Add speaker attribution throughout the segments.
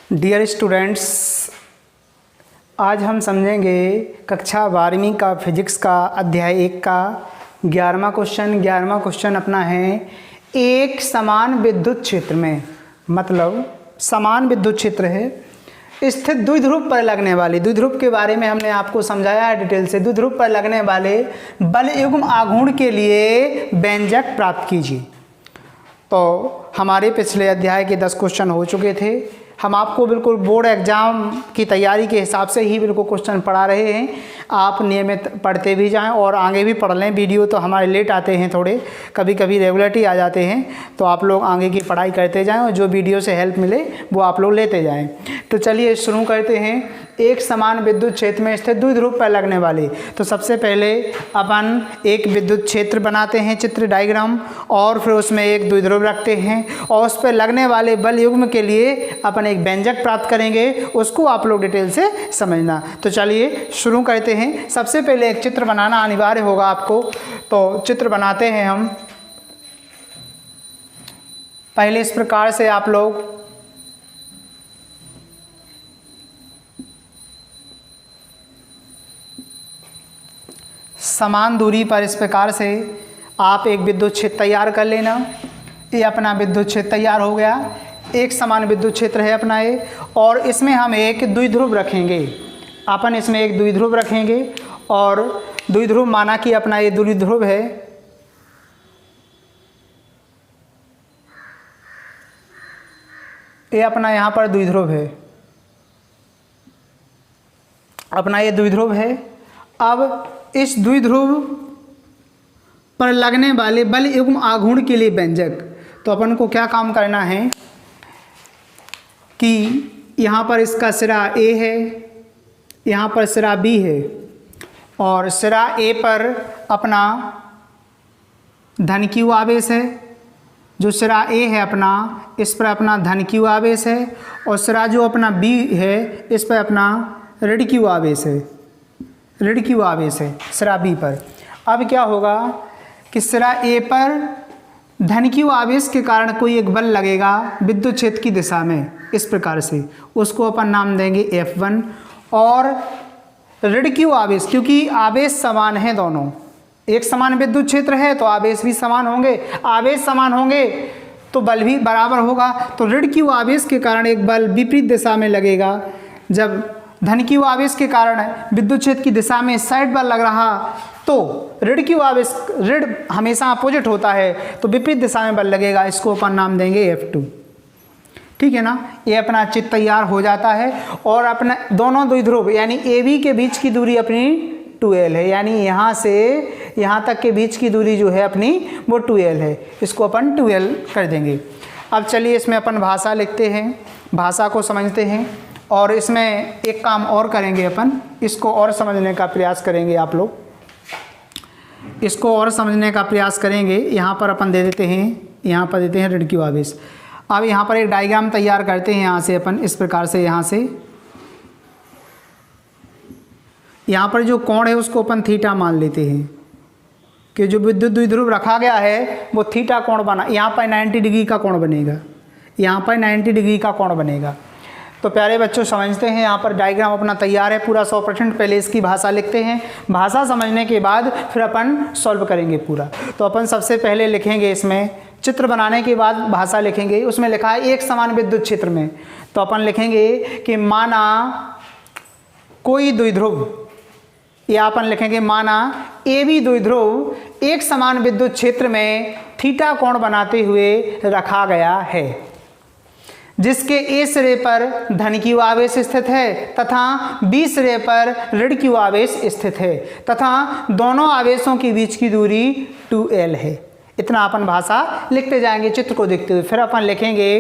Speaker 1: Dear students, आज हम समझेंगे कक्षा 12वीं का फिजिक्स का अध्याय 1 का 11वां क्वेश्चन अपना है। एक समान विद्युत क्षेत्र में, मतलब समान विद्युत क्षेत्र है, स्थित द्विध्रुव पर लगने वाले, द्विध्रुव के बारे में हमने आपको समझाया है डिटेल से। द्विध्रुव पर लगने वाले बल युग्म आघूर्ण के लिए व्यंजक प्राप्त कीजिए। तो हमारे पिछले अध्याय के 10 क्वेश्चन हो चुके थे। हम आपको बिल्कुल बोर्ड एग्ज़ाम की तैयारी के हिसाब से ही बिल्कुल क्वेश्चन पढ़ा रहे हैं। आप नियमित पढ़ते भी जाएं और आगे भी पढ़ लें। वीडियो तो हमारे लेट आते हैं, थोड़े कभी कभी रेगुलरली आ जाते हैं, तो आप लोग आगे की पढ़ाई करते जाएं और जो वीडियो से हेल्प मिले वो आप लोग लेते जाएं। तो चलिए शुरू करते हैं। एक समान विद्युत क्षेत्र में स्थित द्विध्रुव पर लगने वाले, तो सबसे पहले अपन एक विद्युत क्षेत्र बनाते हैं, चित्र डायग्राम, और फिर उसमें एक द्विध्रुव रखते हैं और उस पर लगने वाले बल युग्म के लिए अपन एक व्यंजक प्राप्त करेंगे। उसको आप लोग डिटेल से समझना। तो चलिए शुरू करते हैं। सबसे पहले एक चित्र बनाना अनिवार्य होगा आपको, तो चित्र बनाते हैं हम। पहले इस प्रकार से आप लोग समान दूरी पर इस प्रकार से आप एक विद्युत क्षेत्र तैयार कर लेना। ये अपना विद्युत क्षेत्र तैयार हो गया। एक समान विद्युत क्षेत्र है अपना ये, और इसमें हम एक द्विध्रुव रखेंगे। अपन इसमें एक द्विध्रुव रखेंगे और द्विध्रुव माना कि अपना ये द्विध्रुव है। ये अपना यहाँ पर द्विध्रुव है, अपना ये द्विध्रुव है। अब इस द्विध्रुव पर लगने वाले बल युग्म आघूर्ण के लिए व्यंजक, तो अपन को क्या काम करना है कि यहाँ पर इसका सिरा A है, यहाँ पर सिरा B है, और सिरा A पर अपना धन Q आवेश है। जो सिरा A है अपना, इस पर अपना धन Q आवेश है, और सिरा जो अपना B है इस पर अपना ऋण Q आवेश है, ऋण Q आवेश है सिरा B पर। अब क्या होगा कि सिरा A पर धन Q आवेश के कारण कोई एक बल लगेगा विद्युत क्षेत्र की दिशा में, इस प्रकार से। उसको अपन नाम देंगे F1। और ऋण Q आवेश, क्योंकि आवेश समान है दोनों, एक समान विद्युत क्षेत्र है तो आवेश भी समान होंगे, आवेश समान होंगे तो बल भी बराबर होगा। तो ऋण Q आवेश के कारण एक बल विपरीत दिशा में लगेगा। जब धन Q आवेश के कारण विद्युत क्षेत्र की दिशा में साइड बल लग रहा, तो ऋण Q आवेश, ऋण हमेशा अपोजिट होता है, तो विपरीत दिशा में बल लगेगा। इसको अपन नाम देंगे F2। ठीक है ना। ये अपना चित्र तैयार हो जाता है। और अपना दोनों द्विध्रुव यानी AB के बीच की दूरी अपनी 2L है, यानी यहाँ से यहाँ तक के बीच की दूरी जो है अपनी वो 2L है। इसको अपन 2L कर देंगे। अब चलिए इसमें अपन भाषा लिखते हैं, भाषा को समझते हैं, और इसमें एक काम और करेंगे अपन, इसको और समझने का प्रयास करेंगे। आप लोग इसको और समझने का प्रयास करेंगे। यहाँ पर अपन दे देते हैं, यहाँ पर देते हैं ऋण Q आवेश। अब यहाँ पर एक डायग्राम तैयार करते हैं। यहाँ से अपन इस प्रकार से, यहाँ से यहाँ पर जो कोण है उसको अपन थीटा मान लेते हैं कि जो विद्युत द्विध्रुव रखा गया है वो थीटा कोण बना। यहाँ पर 90 डिग्री का कोण बनेगा, यहाँ पर 90 डिग्री का कोण बनेगा। तो प्यारे बच्चों समझते हैं। यहाँ पर डायग्राम अपना तैयार है पूरा 100%। पहले इसकी भाषा लिखते हैं, भाषा समझने के बाद फिर अपन सॉल्व करेंगे पूरा। तो अपन सबसे पहले लिखेंगे, इसमें चित्र बनाने के बाद भाषा लिखेंगे। उसमें लिखा है एक समान विद्युत क्षेत्र में, तो अपन लिखेंगे कि माना कोई द्विध्रुव, या अपन लिखेंगे माना AB द्विध्रुव एक समान विद्युत क्षेत्र में थीटा कोण बनाते हुए रखा गया है, जिसके A सिरे पर धन Q आवेश स्थित है तथा B सिरे पर ऋण Q आवेश स्थित है, तथा दोनों आवेशों के बीच की दूरी 2L है। इतना अपन भाषा लिखते जाएंगे चित्र को देखते हुए। फिर अपन लिखेंगे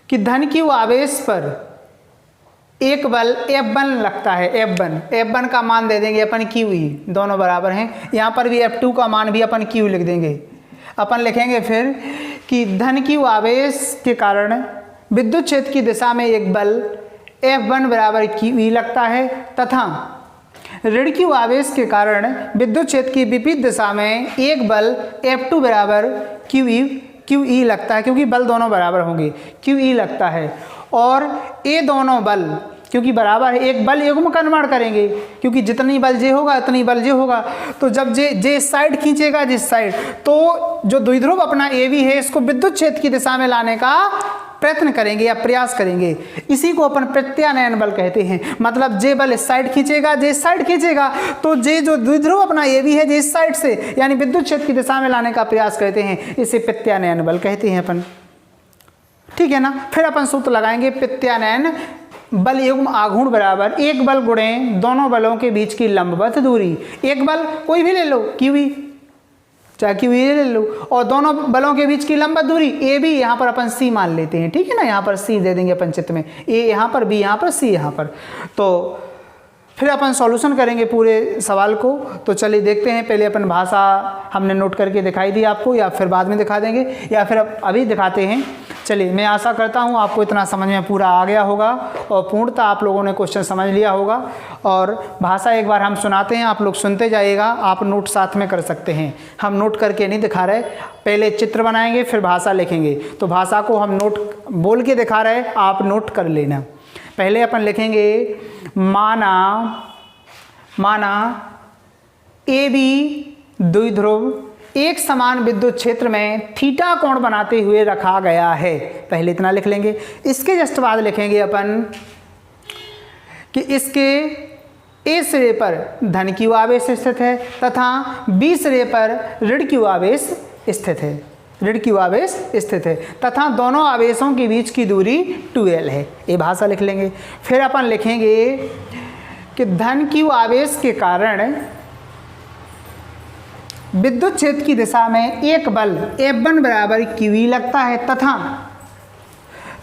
Speaker 1: कि धन Q आवेश पर एक बल F1 लगता है। F1 का मान दे देंगे अपन QE, दोनों बराबर हैं। यहाँ पर भी F2 का मान भी अपन Q लिख देंगे। अपन लिखेंगे फिर कि धन Q आवेश के कारण विद्युत क्षेत्र की दिशा में एक बल F1 बराबर QE लगता है, तथा ऋण Q आवेश के कारण विद्युत क्षेत्र की विपरीत दिशा में एक बल F2 बराबर QE क्यू ई लगता है, क्योंकि बल दोनों बराबर होंगे, क्यू ई लगता है। और ये दोनों बल क्योंकि बराबर है, एक बल युग्म का निर्माण करेंगे, क्योंकि जितनी बल जे होगा उतनी बल जे होगा। तो जब जे इस साइड खींचेगा जिस साइड, तो जो द्विध्रुव अपना ए बी है इसको विद्युत क्षेत्र की दिशा में लाने का प्रयत्न करेंगे या प्रयास करेंगे। इसी को अपन प्रत्यानयन बल कहते हैं। मतलब जे बल इस साइड खींचेगा, जे इस साइड खींचेगा, तो जे जो द्विध्रुव अपना ए बी है जे इस साइड से यानी विद्युत क्षेत्र की दिशा में लाने का प्रयास करते हैं, इसे प्रत्यानयन बल कहते हैं अपन। ठीक है ना। फिर अपन सूत्र लगाएंगे, प्रत्यानयन बल युग्म आघूर्ण बराबर एक बल गुणे दोनों बलों के बीच की लंबवत दूरी। एक बल कोई भी ले लो, क्यू ई, चाहे क्यू ई ले लो, और दोनों बलों के बीच की लंबवत दूरी ए बी, यहाँ पर अपन सी मान लेते हैं। ठीक है ना, यहाँ पर सी दे देंगे अपन चित्र में, ए यहाँ पर, बी यहाँ पर, सी यहाँ पर। तो फिर अपन सॉल्यूशन करेंगे पूरे सवाल को। तो चलिए देखते हैं। पहले अपन भाषा हमने नोट करके दिखाई दी आपको, या फिर बाद में दिखा देंगे, या फिर अभी दिखाते हैं। चलिए, मैं आशा करता हूँ आपको इतना समझ में पूरा आ गया होगा और पूर्णतः आप लोगों ने क्वेश्चन समझ लिया होगा। और भाषा एक बार हम सुनाते हैं, आप लोग सुनते जाइएगा, आप नोट साथ में कर सकते हैं। हम नोट करके नहीं दिखा रहे, पहले चित्र बनाएंगे फिर भाषा लिखेंगे। तो भाषा को हम नोट बोल के दिखा रहे, आप नोट कर लेना। पहले अपन लिखेंगे, माना ए बी द्विध्रुव एक समान विद्युत क्षेत्र में थीटा कोण बनाते हुए रखा गया है। पहले इतना लिख लेंगे। इसके जस्ट बाद लिखेंगे अपन कि इसके ए सिरे पर धन क्यू आवेश स्थित है तथा बी सिरे पर ऋण क्यू आवेश स्थित है, ऋण क्यू आवेश स्थित है, तथा दोनों आवेशों के बीच की दूरी 2l है। ये भाषा लिख लेंगे। फिर अपन लिखेंगे कि धन क्यू आवेश के कारण विद्युत क्षेत्र की दिशा में एक बल F1 बराबर QE लगता है, तथा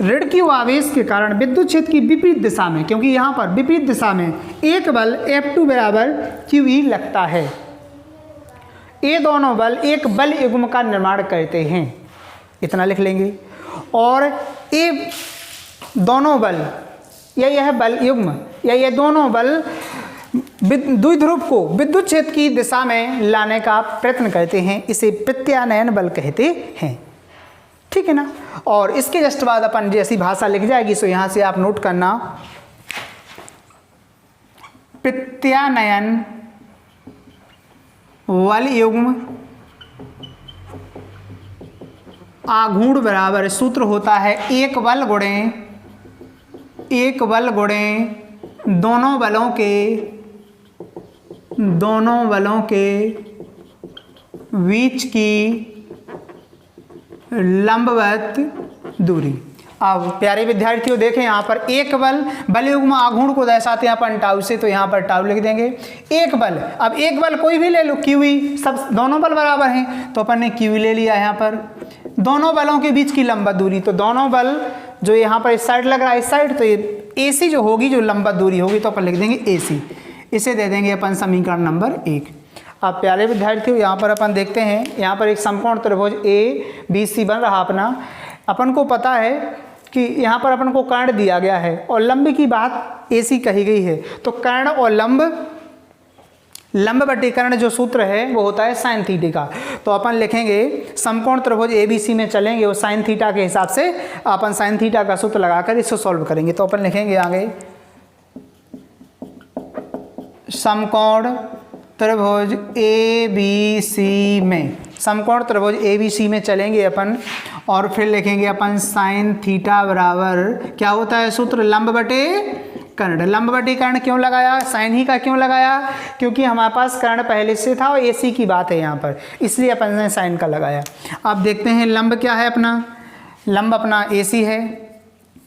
Speaker 1: ऋण क्यू आवेश के कारण विद्युत क्षेत्र की विपरीत दिशा में, क्योंकि यहाँ पर विपरीत दिशा में एक बल F2 बराबर QE लगता है। ये दोनों बल एक बल युग्म का निर्माण करते हैं। इतना लिख लेंगे। और ये दोनों बल या यह बल युग्म या ये दोनों बल द्विध्रुव को विद्युत क्षेत्र की दिशा में लाने का प्रयत्न करते हैं। इसे प्रत्यानयन बल कहते हैं। ठीक है ना। और इसके जस्ट बाद अपन जैसी भाषा लिख जाएगी सो यहाँ से आप नोट करना, प्रत्यानयन बल युग्म आघूर्ण बराबर सूत्र होता है एक बल गुणे दोनों बलों के बीच की लंबवत दूरी। अब प्यारे विद्यार्थियों देखें, यहाँ पर एक बल युग्म आघूर्ण को दर्शाते हैं अपन टाउ से, तो यहाँ पर टाउ लिख देंगे। एक बल, अब एक बल कोई भी ले लो, क्यूई, सब दोनों बल बराबर हैं, तो अपन ने क्यूई ले लिया। यहाँ पर दोनों बलों के बीच की लंबवत दूरी, तो दोनों बल जो यहाँ पर इस साइड लग रहा है, इस साइड, तो ये AC जो होगी, जो लंबवत दूरी होगी, तो अपन लिख देंगे AC। इसे दे देंगे अपन समीकरण नंबर 1। अब प्यारे विद्यार्थियों यहाँ पर अपन देखते हैं, यहाँ पर एक समकोण त्रिभुज ABC बन रहा अपना। अपन को पता है कि यहाँ पर अपन को कर्ण दिया गया है और लंब की बात AC कही गई है, तो कर्ण और लंब बटे कर्ण जो सूत्र है वो होता है साइन थीटा का। तो अपन लिखेंगे समकोण त्रिभुज ABC में चलेंगे और साइन थीटा के हिसाब से अपन साइन थीटा का सूत्र लगाकर इसको सॉल्व करेंगे। तो अपन लिखेंगे आगे, समकोण त्रिभुज ABC में, समकोण त्रिभुज ABC में चलेंगे अपन और फिर लिखेंगे अपन साइन थीटा बराबर क्या होता है सूत्र, लंब बटे कर्ण। लंब बटे कर्ण क्यों लगाया, साइन ही का क्यों लगाया, क्योंकि हमारे पास कर्ण पहले से था और AC की बात है यहाँ पर, इसलिए अपन ने साइन का लगाया। अब देखते हैं लंब क्या है अपना, लंब अपना AC है,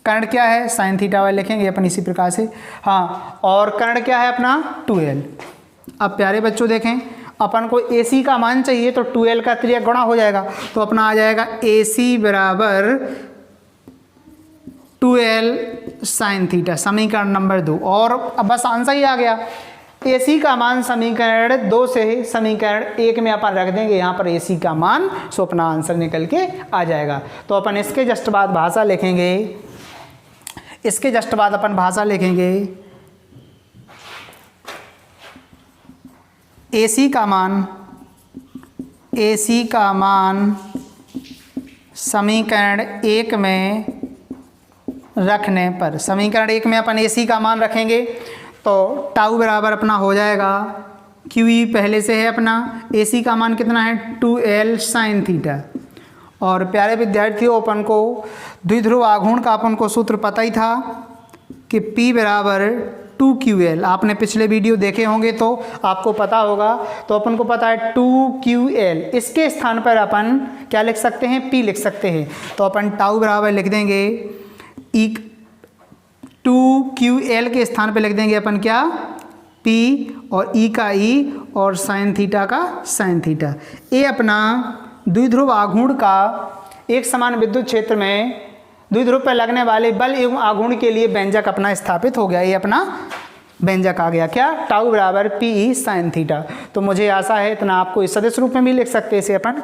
Speaker 1: कर्ण क्या है साइन थीटा वाले लिखेंगे अपन इसी प्रकार से। हाँ, और कर्ण क्या है अपना 2l। अब प्यारे बच्चों देखें, अपन को AC का मान चाहिए तो 2l का 3 गुणा हो जाएगा, तो अपना आ जाएगा AC बराबर 2l साइन थीटा, समीकरण नंबर 2। और अब बस आंसर ही आ गया। AC का मान समीकरण 2 से समीकरण 1 में अपन रख देंगे यहाँ पर AC का मान, सो अपना आंसर निकल के आ जाएगा। तो अपन इसके जस्ट बाद भाषा लिखेंगे, इसके जस्ट बाद अपन भाषा लिखेंगे AC का मान समीकरण 1 में रखने पर, समीकरण 1 में अपन AC का मान रखेंगे तो टाउ बराबर अपना हो जाएगा QE पहले से है अपना, AC का मान कितना है 2L sin थीटा। और प्यारे विद्यार्थियों अपन को द्विध्रुव आघूर्ण का अपन को सूत्र पता ही था कि P बराबर 2QL, आपने पिछले वीडियो देखे होंगे तो आपको पता होगा। तो अपन को पता है 2QL, इसके स्थान पर अपन क्या लिख सकते हैं, P लिख सकते हैं। तो अपन टाउ बराबर लिख देंगे 2QL के स्थान पर लिख देंगे अपन क्या, P और E का E और साइन थीटा का साइन थीटा। ये अपना द्विध्रुव आघूर्ण का एक समान विद्युत क्षेत्र में द्विध्रुव पर लगने वाले बल एवं आघूर्ण के लिए व्यंजक अपना स्थापित हो गया। ये अपना व्यंजक आ गया क्या, टाउ बराबर PE साइन थीटा। तो मुझे आशा है इतना आपको इस सदिश रूप में भी लिख सकते हैं इसे अपन,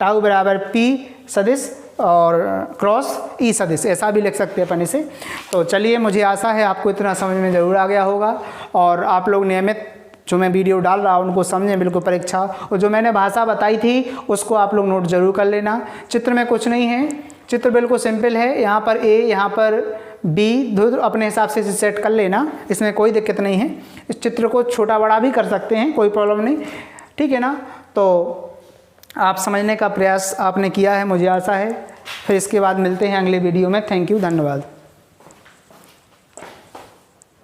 Speaker 1: टाउ बराबर P सदिश और क्रॉस E सदिश, ऐसा भी लिख सकते हैं अपन इसे। तो चलिए, मुझे आशा है आपको इतना समझ में ज़रूर आ गया होगा और आप लोग नियमित जो मैं वीडियो डाल रहा हूँ उनको समझें बिल्कुल परीक्षा, और जो मैंने भाषा बताई थी उसको आप लोग नोट जरूर कर लेना। चित्र में कुछ नहीं है, चित्र बिल्कुल सिंपल है। यहाँ पर A, यहाँ पर B, द्विध्रुव अपने हिसाब से इसे सेट कर लेना, इसमें कोई दिक्कत नहीं है। इस चित्र को छोटा बड़ा भी कर सकते हैं, कोई प्रॉब्लम नहीं, ठीक है ना। तो आप समझने का प्रयास आपने किया है, मुझे आशा है। फिर इसके बाद मिलते हैं अगले वीडियो में। थैंक यू, धन्यवाद।